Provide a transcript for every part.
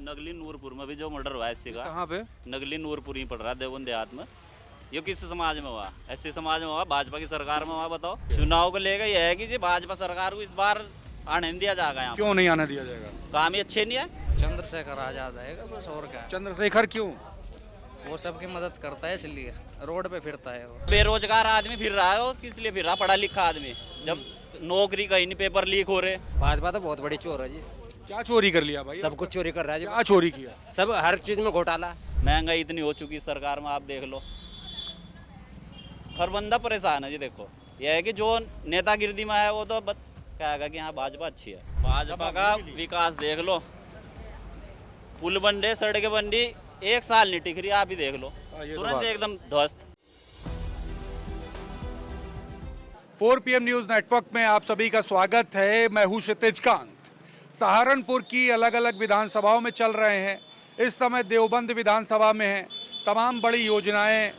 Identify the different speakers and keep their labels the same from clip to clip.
Speaker 1: नगली नूरपुर में भी जो मर्डर हुआ है एससी का,
Speaker 2: कहाँ पे?
Speaker 1: नगली नूरपुर ही पड़ रहा है देवबंद देहात में। ये किस समाज में हुआ? एससी समाज में हुआ, भाजपा की सरकार में हुआ? बताओ। चुनाव को लेकर यह है कि जी भाजपा सरकार को इस बार आने नहीं दिया जाएगा। यहाँ
Speaker 2: क्यों नहीं आने दिया जाएगा?
Speaker 1: काम ही अच्छे नहीं है।
Speaker 3: चंद्रशेखर आजाद आएगा बस, और क्या।
Speaker 2: चंद्रशेखर क्यों?
Speaker 3: वो सबकी मदद करता है इसलिए रोड पे फिरता है वो।
Speaker 1: बेरोजगार आदमी फिर रहा है, वो किस लिए फिर रहा? पढ़ा लिखा आदमी, जब नौकरी कहीं नहीं, पेपर लीक हो रहे।
Speaker 4: भाजपा तो बहुत बड़ी चोर है जी,
Speaker 2: क्या चोरी कर लिया भाई?
Speaker 4: सब कुछ चोरी कर रहा है जी,
Speaker 2: क्या चोरी किया?
Speaker 4: सब हर चीज में घोटाला।
Speaker 1: महंगाई इतनी हो चुकी सरकार में, आप देख लो, हर बंदा परेशान है जी। देखो यह है कि जो नेतागिरी में है वो तो कहेगा कि हाँ भाजपा अच्छी है। भाजपा का विकास देख लो, पुल बन रहे, सड़कें बन रही, एक साल नहीं टिक रही, आप ही देख लो,
Speaker 2: ये तो
Speaker 1: तुरंत
Speaker 2: बात है।
Speaker 1: एकदम ध्वस्त।
Speaker 2: 4 PM न्यूज़ नेटवर्क में आप सभी का स्वागत है। मैं हूं क्षितिज कांत। सहारनपुर की अलग अलग विधानसभाओं में चल रहे हैं। इस समय देवबंद विधानसभा में हैं। तमाम बड़ी योजनाएं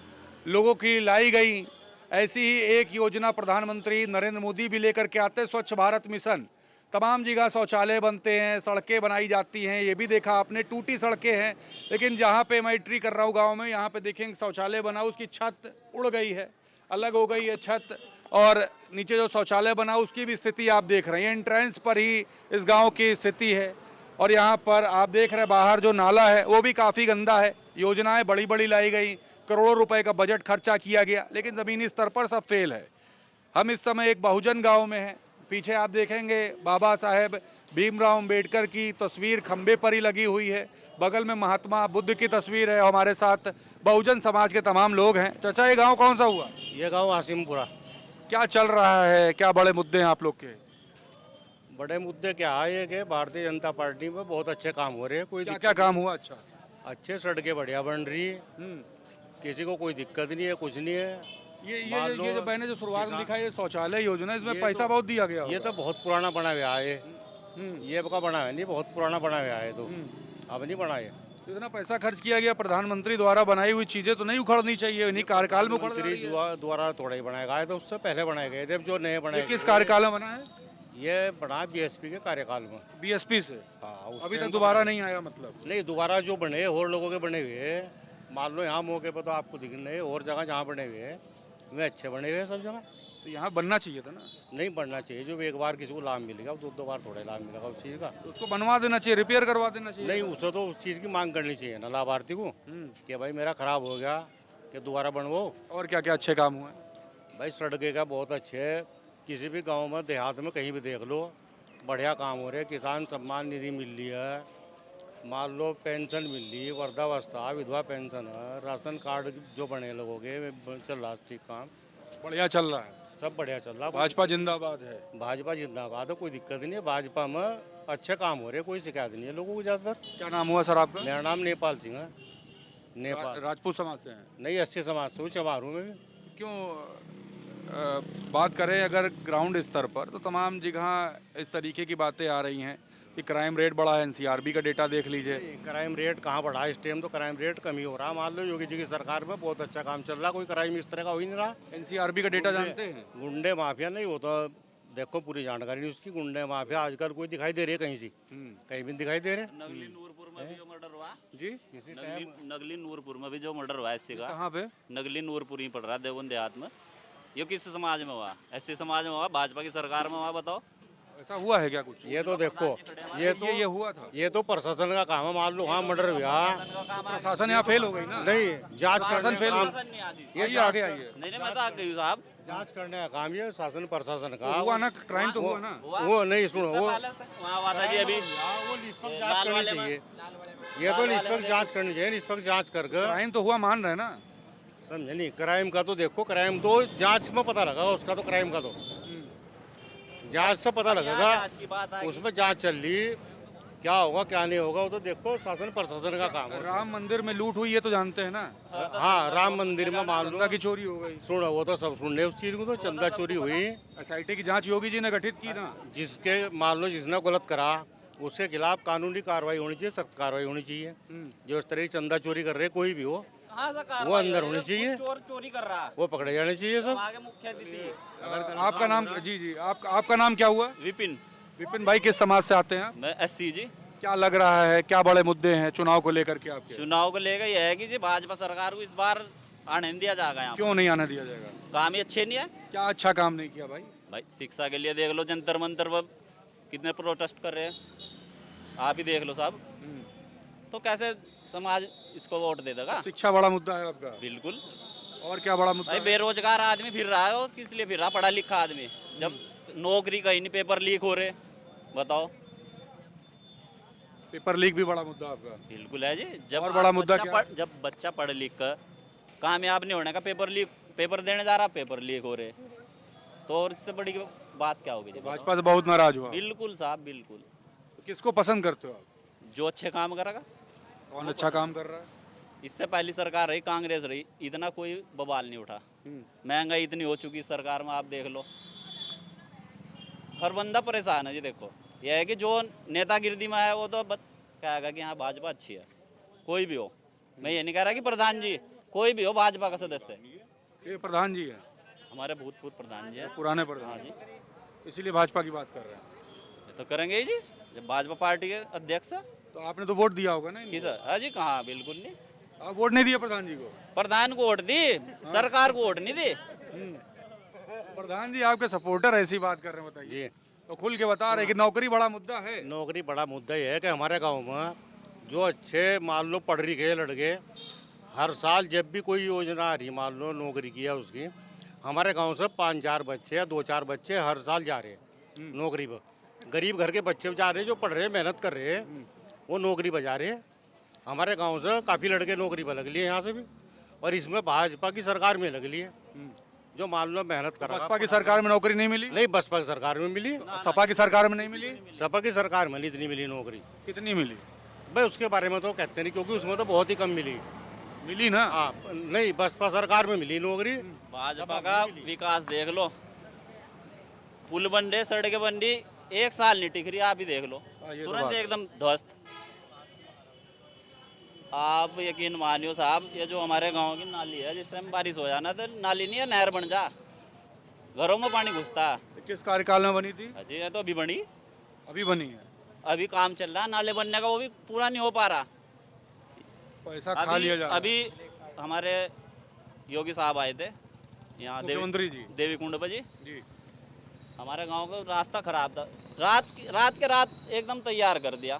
Speaker 2: लोगों की लाई गई। ऐसी ही एक योजना प्रधानमंत्री नरेंद्र मोदी भी लेकर के आते हैं, स्वच्छ भारत मिशन। तमाम जगह शौचालय बनते हैं, सड़कें बनाई जाती हैं। ये भी देखा आपने, टूटी सड़कें हैं, लेकिन जहाँ पे मैं एंट्री कर रहा हूँ गाँव में, यहाँ पे देखेंगे शौचालय बना, उसकी छत उड़ गई है, अलग हो गई है छत, और नीचे जो शौचालय बना उसकी भी स्थिति आप देख रहे हैं। एंट्रेंस पर ही इस गांव की स्थिति है, और यहाँ पर आप देख रहे हैं बाहर जो नाला है वो भी काफ़ी गंदा है। योजनाएं बड़ी बड़ी लाई गई, करोड़ों रुपए का बजट खर्चा किया गया, लेकिन ज़मीनी स्तर पर सब फेल है। हम इस समय एक बहुजन गाँव में हैं। पीछे आप देखेंगे बाबा साहेब भीमराव अम्बेडकर की तस्वीर खंबे पर ही लगी हुई है। बगल में महात्मा बुद्ध की तस्वीर है। हमारे साथ बहुजन समाज के तमाम लोग हैं। चाचा, ये गाँव कौन सा हुआ?
Speaker 5: ये गांव आसिमपुरा।
Speaker 2: क्या चल रहा है? क्या बड़े मुद्दे हैं आप लोग के?
Speaker 5: बड़े मुद्दे क्या है ये कि भारतीय जनता पार्टी में बहुत अच्छे काम हो रहे हैं। कोई
Speaker 2: क्या क्या काम हुआ? अच्छा,
Speaker 5: अच्छे सड़कें बढ़िया बन रही है, किसी को कोई दिक्कत नहीं है, कुछ नहीं है।
Speaker 2: ये जो मैंने जो शुरुआत में
Speaker 5: किसान-
Speaker 2: दिखाई ये शौचालय योजना, इसमें
Speaker 5: ये
Speaker 2: पैसा
Speaker 5: तो-
Speaker 2: बहुत दिया गया
Speaker 5: ये
Speaker 2: होगा।
Speaker 5: तो बहुत पुराना बना हुआ है। ये अब का बना हुआ नहीं, बहुत पुराना बना हुआ है, तो अब नहीं बना है।
Speaker 2: इतना पैसा खर्च किया गया, प्रधानमंत्री द्वारा बनाई हुई चीजें तो नहीं उखड़नी चाहिए, इन्हीं कार्यकाल में उखड़
Speaker 5: मंत्री
Speaker 2: रही है।
Speaker 5: द्वारा थोड़ा ही बनाया गया है, तो उससे पहले बनाए गए थे। अब जो नए बनाए
Speaker 2: ये किस
Speaker 5: गए,
Speaker 2: कार्यकाल में बना है?
Speaker 5: ये बना बीएसपी के कार्यकाल में।
Speaker 2: बीएसपी से?
Speaker 5: हाँ, उस
Speaker 2: अभी
Speaker 5: टाइम
Speaker 2: तक
Speaker 5: तो
Speaker 2: दोबारा
Speaker 5: बने।
Speaker 2: नहीं आया मतलब?
Speaker 5: नहीं, दोबारा जो बने और लोगों के बने हुए, मान लो यहाँ मौके पर तो आपको दिख रहे, और जगह जहाँ बने हुए हैं वे अच्छे बने हुए हैं सब जगह।
Speaker 2: तो यहाँ बनना चाहिए था ना।
Speaker 5: नहीं बढ़ना चाहिए। जो एक बार किसी को लाभ मिलेगा, दो दो बार थोड़ा लाभ मिलेगा उस चीज़ का।
Speaker 2: तो उसको बनवा देना चाहिए, रिपेयर करवा देना चाहिए।
Speaker 5: नहीं, उससे तो उस चीज़ की मांग करनी चाहिए ना लाभार्थी को, कि भाई मेरा खराब हो गया, कि दोबारा बनवाओ।
Speaker 2: और क्या क्या अच्छे काम हुए?
Speaker 5: भाई सड़कें का बहुत अच्छे है। किसी भी गांव में, देहात में, कहीं भी देख लो, बढ़िया काम हो रहे हैं। किसान सम्मान निधि मिल रही है, मान लो पेंशन मिल रही है, वृद्धावस्था, विधवा पेंशन है, राशन कार्ड जो बने लोगों के चल रहा है ठीक काम,
Speaker 2: बढ़िया चल रहा है,
Speaker 5: सब बढ़िया चल रहा है।
Speaker 2: भाजपा जिंदाबाद है।
Speaker 5: भाजपा जिंदाबाद है, कोई दिक्कत नहीं है। भाजपा में अच्छे काम हो रहे हैं, कोई शिकायत नहीं है लोगों को ज़्यादातर।
Speaker 2: क्या नाम हुआ सर आपका?
Speaker 5: मेरा नाम नेपाल सिंह है। नेपाल
Speaker 2: राजपूत समाज से हैं?
Speaker 5: नहीं, 80 समाज से हूँ, चमारू में भी।
Speaker 2: क्यों बात करें अगर ग्राउंड स्तर पर, तो तमाम जगह इस तरीके की बातें आ रही हैं कि क्राइम रेट बढ़ा है। एनसीआरबी का डेटा देख लीजिए।
Speaker 5: क्राइम रेट कहाँ बढ़ा है? इस टाइम तो क्राइम रेट कम ही हो रहा। मान लो योगी जी की सरकार में बहुत अच्छा काम चल रहा, कोई क्राइम इस तरह का हो ही नहीं रहा।
Speaker 2: एनसीआरबी का डेटा जानते हैं?
Speaker 5: गुंडे माफिया नहीं, वो तो देखो पूरी जानकारी नहीं उसकी। गुंडे माफिया आजकल कोई दिखाई दे रही है कहीं से? कहीं भी नहीं दिखाई दे रहे।
Speaker 1: नगली नूरपुर में भी जो मर्डर हुआ,
Speaker 2: जी,
Speaker 1: नगली नूरपुर में भी जो मर्डर हुआ एससी का,
Speaker 2: कहाँ पे?
Speaker 1: नगली नूरपुर ही पड़ रहा है देवबंद देहात में। ये किस समाज में हुआ? एससी समाज में हुआ, भाजपा की सरकार में हुआ? बताओ।
Speaker 2: ऐसा हुआ है क्या कुछ?
Speaker 5: ये तो देखो,
Speaker 2: ये हुआ था।
Speaker 5: ये तो प्रशासन का काम है। मान लो हाँ मर्डर हुआ,
Speaker 2: प्रशासन यहाँ फेल हो गई ना।
Speaker 5: नहीं जांच करने का काम,
Speaker 2: ये आगे आइए।
Speaker 1: नहीं मैं तो आगे साहब,
Speaker 5: जांच करने का काम ये शासन प्रशासन का।
Speaker 2: हुआ ना, क्राइम तो हुआ ना।
Speaker 5: वो नहीं, सुनो, वो
Speaker 1: वहाँ हुआ था जी अभी।
Speaker 5: वो निष्पक्ष जांच करनी चाहिए। ये तो निष्पक्ष जांच करनी चाहिए। निष्पक्ष जांच करके,
Speaker 2: क्राइम तो हुआ मान रहे ना।
Speaker 5: समझे नहीं? क्राइम का तो देखो, क्राइम तो जांच में पता लगा उसका, तो क्राइम का तो जांच से पता लगेगा।
Speaker 1: आज की बात आ गई।
Speaker 5: उसमें जांच चल रही, क्या होगा क्या नहीं होगा वो तो देखो शासन प्रशासन का काम है।
Speaker 2: राम मंदिर में लूट हुई, ये तो जानते हैं ना।
Speaker 5: हाँ, राम मंदिर में मान लो
Speaker 2: चंदा की चोरी हो गई।
Speaker 5: सुनो, वो तो सब सुन रहे उस चीज को। तो चंदा चोरी हुई,
Speaker 2: एसआईटी की जांच योगी जी ने गठित की ना।
Speaker 5: जिसके मान लो जिसने गलत करा उसके खिलाफ कानूनी कार्रवाई होनी चाहिए, सख्त कार्रवाई होनी चाहिए। जो इस तरह की चंदा चोरी कर रहे कोई भी हो, वो अंदर होनी चाहिए,
Speaker 1: चोर चोरी कर रहा,
Speaker 5: वो पकड़े जाने चाहिए सब।
Speaker 1: आगे मुख्य अतिथि
Speaker 2: आपका नाम? जी जी, आपका नाम क्या हुआ?
Speaker 1: विपिन।
Speaker 2: विपिन भाई, किस समाज से आते हैं आप?
Speaker 1: मैं एससी जी।
Speaker 2: क्या लग रहा है, क्या बड़े मुद्दे हैं चुनाव को लेकर के आपके?
Speaker 1: चुनाव को लेकर यह है कि जी भाजपा सरकार को इस बार आने नहीं दिया जाएगा यहाँ
Speaker 2: क्यों नहीं आने दिया जाएगा?
Speaker 1: पर। काम ही अच्छे नहीं है
Speaker 2: क्या अच्छा काम नहीं किया भाई?
Speaker 1: भाई। शिक्षा के लिए देख लो, जंतर मंतर पर कितने प्रोटेस्ट कर रहे हैं, आप ही देख लो साहब। तो कैसे समाज इसको वोट दे देगा?
Speaker 2: शिक्षा बड़ा मुद्दा है आपका?
Speaker 1: बिल्कुल
Speaker 2: और क्या बड़ा मुद्दा
Speaker 1: भाई,
Speaker 2: है?
Speaker 1: बेरोजगार आदमी फिर रहा है, और किस लिए फिर रहा पढ़ा लिखा आदमी, जब नौकरी कहीं नहीं, पेपर लीक हो रहे, बताओ।
Speaker 2: पेपर लीक भी बड़ा मुद्दा आपका?
Speaker 1: बिल्कुल है जी। जब
Speaker 2: और बड़ा मुद्दा क्या?
Speaker 1: जब बच्चा पढ़ लिख कर कामयाब नहीं होने का, पेपर देने जा रहा, पेपर लीक हो रहे, तो और इससे बड़ी बात क्या होगी जी? बताओ।
Speaker 2: भाजपा से बहुत नाराज हुआ?
Speaker 1: बिल्कुल साहब, बिल्कुल।
Speaker 2: किसको पसंद करते हो आप?
Speaker 1: जो अच्छे काम करेगा।
Speaker 2: कौन अच्छा काम कर रहा है?
Speaker 1: इससे पहली सरकार रही, कांग्रेस रही, इतना कोई बवाल नहीं उठा। महंगाई इतनी हो चुकी सरकार में, आप देख लो, हर बंदा परेशान है जी। देखो, यह है कि जो नेतागिरी में है वो तो कहेगा कि हाँ भाजपा अच्छी है, कोई भी हो। मैं ये नहीं कह रहा कि प्रधान जी, कोई भी हो भाजपा का सदस्य।
Speaker 2: ये प्रधान जी है,
Speaker 1: हमारे भूतपूर्व प्रधान जी है।
Speaker 2: पुराने
Speaker 1: हाँ
Speaker 2: प्रधान
Speaker 1: जी,
Speaker 2: इसीलिए भाजपा की बात कर रहे हैं।
Speaker 1: ये तो करेंगे ही जी, जब भाजपा पार्टी के अध्यक्ष है।
Speaker 2: तो आपने तो वोट दिया होगा ना इनको?
Speaker 1: किस? हाँ जी, कहाँ, बिल्कुल नहीं।
Speaker 2: आप वोट नहीं दिए प्रधान जी को?
Speaker 1: प्रधान को वोट दी, सरकार को वोट नहीं दी।
Speaker 2: प्रधान जी आपके सपोर्टर ऐसी बात कर रहे हैं, बताइए।
Speaker 5: जी
Speaker 2: तो खुल के बता रहे हैं कि नौकरी बड़ा मुद्दा है।
Speaker 5: नौकरी बड़ा मुद्दा ये है कि हमारे गांव में जो अच्छे मान लो पढ़ लिखे लड़के हर साल जब भी कोई योजना आ रही, मान लो नौकरी की है उसकी, हमारे गांव से 5-4 बच्चे या 2-4 बच्चे हर साल जा रहे हैं नौकरी पर। गरीब घर के बच्चे जा रहे हैं, जो पढ़ रहे हैं, मेहनत कर रहे हैं, वो नौकरी पर जा रहे हैं। हमारे गांव से काफ़ी लड़के नौकरी पर लग लिए यहाँ से भी, और इसमें भाजपा की सरकार में लग लिए, जो मान लो मेहनत कर रहा
Speaker 2: बसपा की सरकार में नौकरी नहीं मिली?
Speaker 5: नहीं, बसपा की सरकार में मिली,
Speaker 2: सपा की सरकार में नहीं मिली?
Speaker 5: सपा की सरकार में नहीं इतनी मिली नौकरी।
Speaker 2: कितनी मिली?
Speaker 5: भाई उसके बारे में तो कहते नहीं, क्योंकि उसमें तो बहुत ही कम मिली।
Speaker 2: मिली ना?
Speaker 5: हाँ, नहीं, बसपा सरकार में मिली नौकरी।
Speaker 1: भाजपा का विकास देख लो, पुल बन रहे, सड़कें बन रही, एक साल नहीं टिक रही, आप ही देख लो,
Speaker 2: ये तो
Speaker 1: तुरंत
Speaker 2: बात है।
Speaker 1: एकदम ध्वस्त। आप यकीन मानियो साहब, ये जो हमारे गांव की नाली है, जिस टाइम बारिश हो जाना तो नाली नहीं है, नहर बन जा, घरों में पानी घुसता है।
Speaker 2: किस कार्यकाल में बनी थी?
Speaker 1: अजी ये तो अभी बनी,
Speaker 2: अभी बनी है?
Speaker 1: अभी काम चल रहा है नाले बनने का, वो भी पूरा नहीं हो पा रहा।
Speaker 2: पैसा खा लिया जा रहा है।
Speaker 1: अभी हमारे योगी साहब आए थे यहाँ,
Speaker 2: मुख्यमंत्री जी।
Speaker 1: देवी कुंड पर जी।
Speaker 2: जी।
Speaker 1: हमारे गांव का रास्ता खराब था, रात के रात एकदम तैयार कर दिया,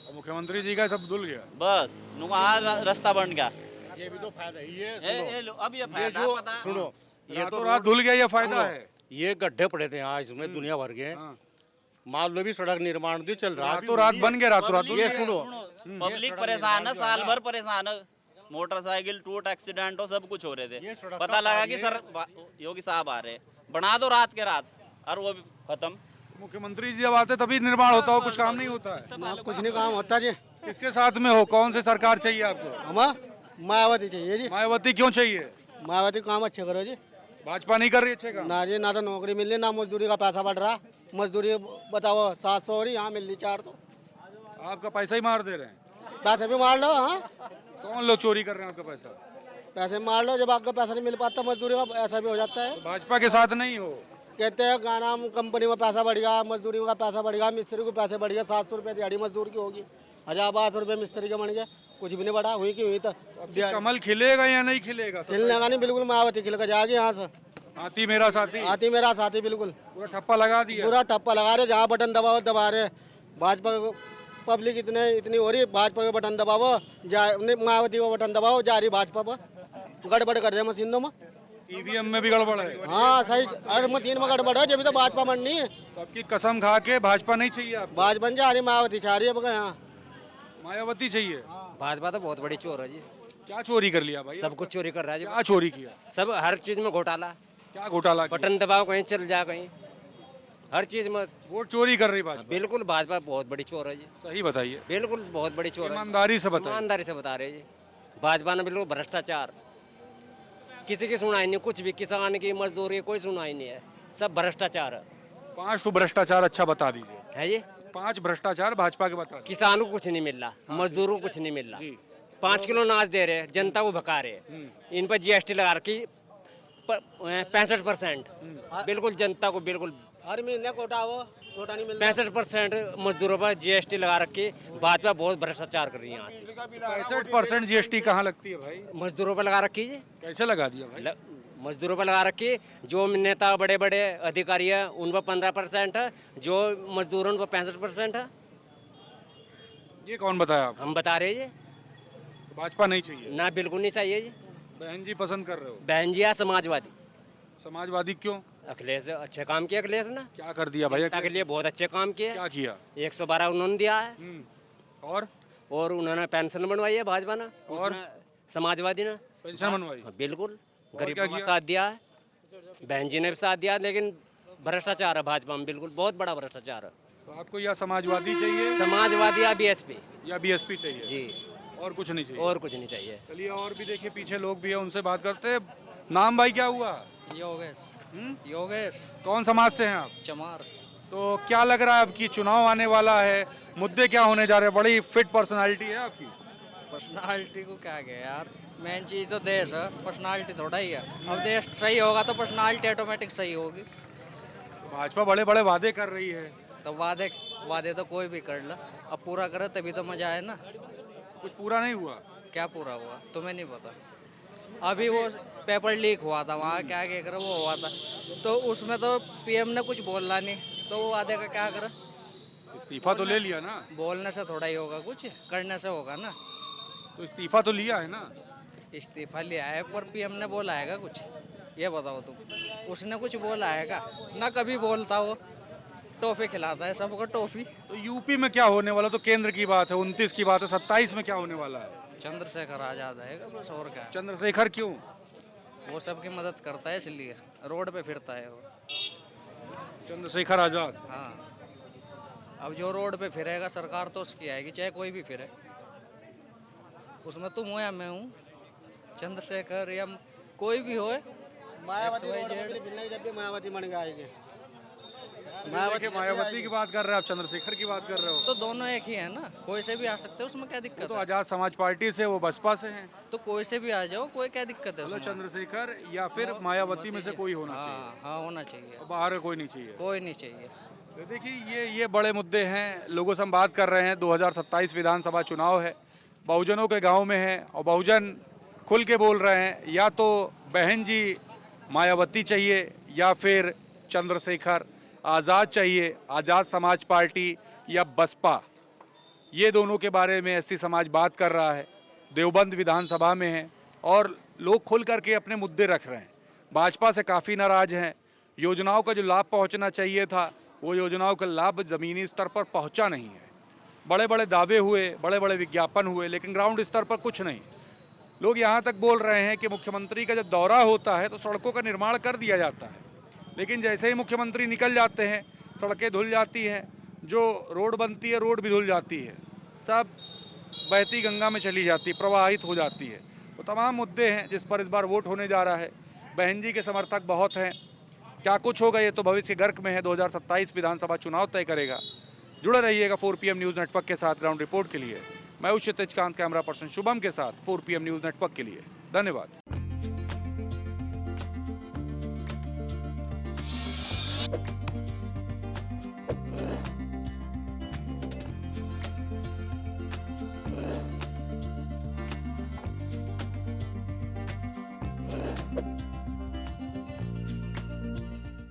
Speaker 2: और मुख्यमंत्री जी का सब धुल गया।
Speaker 1: बस वहाँ रास्ता बन गया।
Speaker 5: ये भी तो फायदा ही है।
Speaker 1: ये लो, अब ये
Speaker 5: ये
Speaker 1: फायदा
Speaker 5: जो
Speaker 1: पता है।
Speaker 5: सुनो, ये तो
Speaker 2: रात धुल गया, ये फायदा है।
Speaker 5: ये गड्ढे पड़े थे यहाँ, इसमें दुनिया भर के, मान लो भी सड़क निर्माण भी चल रहा है,
Speaker 2: रातों रात बन गया, रातों रात धुल
Speaker 5: ये
Speaker 2: गया।
Speaker 5: सुनो,
Speaker 1: पब्लिक परेशान है, साल भर परेशान है, मोटरसाइकिल टूट, एक्सीडेंट हो, सब कुछ हो रहे
Speaker 5: ये
Speaker 1: थे।
Speaker 5: सड़क
Speaker 1: पता
Speaker 5: का
Speaker 1: लगा
Speaker 5: काम
Speaker 1: कि
Speaker 5: है।
Speaker 1: सर योगी साहब आ रहे, बना दो रात के रात, और वो भी खत्म।
Speaker 2: मुख्यमंत्री जी जब आते तभी निर्माण होता हो, कुछ काम नहीं होता है।
Speaker 6: कुछ नहीं काम होता जी।
Speaker 2: किसके साथ में हो, कौन सी सरकार चाहिए आपको?
Speaker 6: हमारा मायावती चाहिए जी।
Speaker 2: मायावती क्यों चाहिए?
Speaker 6: मायावती काम अच्छे करो जी।
Speaker 2: भाजपा नहीं कर रही अच्छे काम?
Speaker 6: ना जी, ना तो नौकरी मिल रही, ना मजदूरी का पैसा बढ़ रहा। मजदूरी बताओ 700 हो रही, यहाँ मिल रही 400।
Speaker 2: आपका पैसा ही मार दे रहे हैं।
Speaker 6: पैसे भी मार लो। हाँ,
Speaker 2: कौन लोग चोरी कर रहे हैं आपका पैसा?
Speaker 6: पैसे मार लो, जब आपका पैसा नहीं मिल पाता मजदूरी का, ऐसा भी हो जाता है।
Speaker 2: तो भाजपा के साथ नहीं हो?
Speaker 6: कहते हैं क्या नाम, कंपनी में पैसा बढ़ गया, मजदूरी का पैसा बढ़ गया, मिस्त्री को पैसे बढ़ गए, 700 रुपये दिहाड़ी मजदूर की होगी, 1000-1200 रुपये मिस्त्री के बन गए, कुछ भी नहीं बढ़ा, हुई कि हुई। तो
Speaker 2: कमल खिलेगा या नहीं खिलेगा?
Speaker 6: खिलने का नहीं, बिल्कुल मायावती खिल कर जाएगी यहाँ से।
Speaker 2: हाथी मेरा साथी,
Speaker 6: आती मेरा साथी, बिल्कुल
Speaker 2: पूरा ठप्पा लगा दिया।
Speaker 6: पूरा टप्पा लगा रहे, जहाँ बटन दबाओ दबा रहे। भाजपा पब्लिक इतनी हो रही, भाजपा के बटन दबाओ, मायावती को बटन दबाओ, जा रही भाजपा पर। गड़बड़ कर रहे हैं मशीनों में।
Speaker 2: ईवीएम में भी गड़बड़ है।
Speaker 6: हाँ सही, हर मशीन में गड़बड़ है, जब भी तो भाजपा बननी है।
Speaker 2: तो आपकी कसम खा के भाजपा नहीं चाहिए आपको?
Speaker 6: भाजपा जा रही, मायावती चाह रही है। अब यहाँ
Speaker 2: मायावती चाहिए।
Speaker 4: भाजपा तो बहुत बड़ी चोर है जी,
Speaker 2: क्या चोरी कर लिया भाई?
Speaker 4: सब कुछ चोरी कर रहा है जी,
Speaker 2: क्या चोरी किया?
Speaker 4: सब हर चीज में घोटाला,
Speaker 2: क्या घोटाला किया?
Speaker 4: बटन दबाओ कहीं चल जा कहीं, हर चीज में।
Speaker 2: वोट चोरी कर रही भाजपा?
Speaker 4: बिल्कुल भाजपा बहुत बड़ी चोर है जी,
Speaker 2: सही बताइए,
Speaker 4: बिल्कुल बहुत बड़ी चोर है।
Speaker 2: ईमानदारी से बताइए।
Speaker 4: ईमानदारी से बता रहे जी, भाजपा ने बिल्कुल भ्रष्टाचार, किसी की सुनाई नहीं, कुछ भी किसान की मजदूर की कोई सुनाई नहीं है, सब भ्रष्टाचार है।
Speaker 2: 5 तो भ्रष्टाचार अच्छा बता दीजिए।
Speaker 4: है जी,
Speaker 2: 5 भ्रष्टाचार भाजपा के बता दीजिए।
Speaker 4: किसानों को कुछ नहीं मिल रहा, मजदूरों को कुछ नहीं मिल रहा, 5 किलो अनाज दे रहे, जनता को भगा रहे, इन पर GST लगा रखी 65%, बिल्कुल जनता को बिल्कुल
Speaker 6: हर महीने कोटा वो कोटा नहीं मिलता।
Speaker 4: 65% मजदूरों पर जीएसटी लगा रखी, भाजपा बहुत भ्रष्टाचार कर रही है यहाँ से।
Speaker 2: 65% जीएसटी कहाँ लगती है भाई?
Speaker 4: मजदूरों पर लगा रखी जी,
Speaker 2: कैसे लगा दिया भाई?
Speaker 4: मजदूरों पर लगा रखी। जो नेता बड़े बड़े अधिकारी है उन पर 15% है, जो मजदूर हैं उन पर 65% है।
Speaker 2: ये कौन बताया आपको?
Speaker 4: हम बता रहे हैं जी,
Speaker 2: भाजपा नहीं चाहिए?
Speaker 4: ना बिल्कुल नहीं चाहिए जी।
Speaker 2: बहन जी पसंद कर रहे हो?
Speaker 4: बहन जी है समाजवादी।
Speaker 2: समाजवादी क्यों?
Speaker 4: अखिलेश अच्छे काम किए, अखिलेश ने
Speaker 2: क्या कर दिया भैया?
Speaker 4: जनता के लिए बहुत अच्छे काम किए।
Speaker 2: क्या किया?
Speaker 4: 112 उन्होंने दिया है,
Speaker 2: और
Speaker 4: उन्होंने पेंशन बनवाई है भाजपा ने,
Speaker 2: और?
Speaker 4: उसने समाजवादी ने
Speaker 2: पेंशन बनवाई?
Speaker 4: हाँ, बिल्कुल
Speaker 2: क्या
Speaker 4: गरीबों का
Speaker 2: किया?
Speaker 4: साथ दिया है। बहन जी ने भी साथ दिया, लेकिन भ्रष्टाचार है भाजपा में, बिल्कुल बहुत बड़ा भ्रष्टाचार है।
Speaker 2: तो आपको या समाजवादी चाहिए
Speaker 4: समाजवादी या बीएसपी
Speaker 2: या बीएसपी चाहिए?
Speaker 4: जी,
Speaker 2: और कुछ नहीं चाहिए?
Speaker 4: और कुछ नहीं चाहिए।
Speaker 2: चलिए, और भी देखिए पीछे लोग भी है, उनसे बात करते हैं। नाम भाई क्या हुआ?
Speaker 3: योगेश।
Speaker 2: हम्म?
Speaker 3: योगेश
Speaker 2: कौन समाज से हैं आप?
Speaker 3: चमार।
Speaker 2: तो क्या लग रहा है आपकी चुनाव आने वाला है, मुद्दे क्या होने जा रहे हैं? बड़ी फिट पर्सनालिटी है आपकी।
Speaker 3: पर्सनालिटी को क्या गया यार, मेन चीज तो देश है, पर्सनालिटी थोड़ा ही है। अब देश सही होगा तो पर्सनालिटी ऑटोमेटिक सही होगी।
Speaker 2: भाजपा बड़े बड़े वादे कर रही है।
Speaker 3: तो वादे तो कोई भी कर ला, अब पूरा करे तभी तो मजा आए ना।
Speaker 2: कुछ पूरा नहीं हुआ?
Speaker 3: क्या पूरा हुआ तुम्हें नहीं पता? अभी वो पेपर लीक हुआ था वहाँ, क्या क्या करे वो हुआ था, तो उसमें तो पीएम ने कुछ बोला नहीं, तो वो वादे का क्या करे?
Speaker 2: इस्तीफा तो ले लिया ना?
Speaker 3: बोलने से थोड़ा ही होगा, कुछ करने से होगा ना।
Speaker 2: तो इस्तीफा तो लिया है ना?
Speaker 3: इस्तीफा लिया है, पर पीएम ने बोला है कुछ? ये बताओ तुम, उसने कुछ बोला है क्या? ना कभी बोलता वो, टॉफी खिलाता है सबको टॉफी।
Speaker 2: तो यूपी में क्या होने वाला? तो केंद्र की बात है, 29 की बात है, 27 में क्या होने वाला है?
Speaker 3: चंद्रशेखर आजाद आएगा बस, और क्या है?
Speaker 2: चंद्रशेखर क्यों?
Speaker 3: वो सबकी मदद करता है इसलिए, रोड पे फिरता है वो।
Speaker 2: चंद्रशेखर आजाद।
Speaker 3: हाँ, अब जो रोड पे फिरेगा सरकार तो उसकी आएगी, चाहे कोई भी फिरे। उसमें तुम हो या मैं हूँ, चंद्रशेखर या कोई भी हो।
Speaker 6: मायावती रोड पे मिलने जब भी मायावती बन गए
Speaker 2: मायावती की बात कर रहे हैं आप, चंद्रशेखर की बात कर रहे हो?
Speaker 3: तो दोनों एक ही है ना, कोई से भी आ सकते हैं, उसमें क्या
Speaker 2: वो
Speaker 3: दिक्कत
Speaker 2: तो
Speaker 3: है?
Speaker 2: आजाद समाज पार्टी से, वो बसपा से हैं।
Speaker 3: तो कोई से भी आ जाओ, कोई क्या दिक्कत है
Speaker 2: मतलब
Speaker 3: उसमें?
Speaker 2: चंद्रशेखर या फिर मायावती में से कोई होना चाहिए,
Speaker 3: हाँ हाँ, होना चाहिए,
Speaker 2: और बाहर कोई नहीं चाहिए।
Speaker 3: कोई नहीं चाहिए।
Speaker 2: तो देखिए, ये बड़े मुद्दे हैं, लोगों से हम बात कर रहे हैं। 2027 विधानसभा चुनाव है, बहुजनों के गांव में है, और बहुजन खुल के बोल रहे हैं, या तो बहन जी मायावती चाहिए या फिर चंद्रशेखर आज़ाद चाहिए, आज़ाद समाज पार्टी या बसपा। ये दोनों के बारे में एससी समाज बात कर रहा है। देवबंद विधानसभा में है और लोग खुल करके अपने मुद्दे रख रहे हैं। भाजपा से काफ़ी नाराज हैं। योजनाओं का जो लाभ पहुंचना चाहिए था, वो योजनाओं का लाभ ज़मीनी स्तर पर पहुंचा नहीं है। बड़े बड़े दावे हुए, बड़े बड़े विज्ञापन हुए, लेकिन ग्राउंड स्तर पर कुछ नहीं। लोग यहाँ तक बोल रहे हैं कि मुख्यमंत्री का जब दौरा होता है तो सड़कों का निर्माण कर दिया जाता है, लेकिन जैसे ही मुख्यमंत्री निकल जाते हैं सड़कें धुल जाती हैं, जो रोड बनती है रोड भी धुल जाती है, सब बहती गंगा में चली जाती है, प्रवाहित हो जाती है। तो तमाम मुद्दे हैं जिस पर इस बार वोट होने जा रहा है। बहन जी के समर्थक बहुत हैं। क्या कुछ होगा ये तो भविष्य के गर्क में है, 2027 विधानसभा चुनाव तय करेगा। जुड़े रहिएगा 4PM न्यूज़ नेटवर्क के साथ ग्राउंड रिपोर्ट के लिए। मैं हूं क्षितिज कांत, कैमरा पर्सन शुभम के साथ 4PM न्यूज़ नेटवर्क के लिए। धन्यवाद।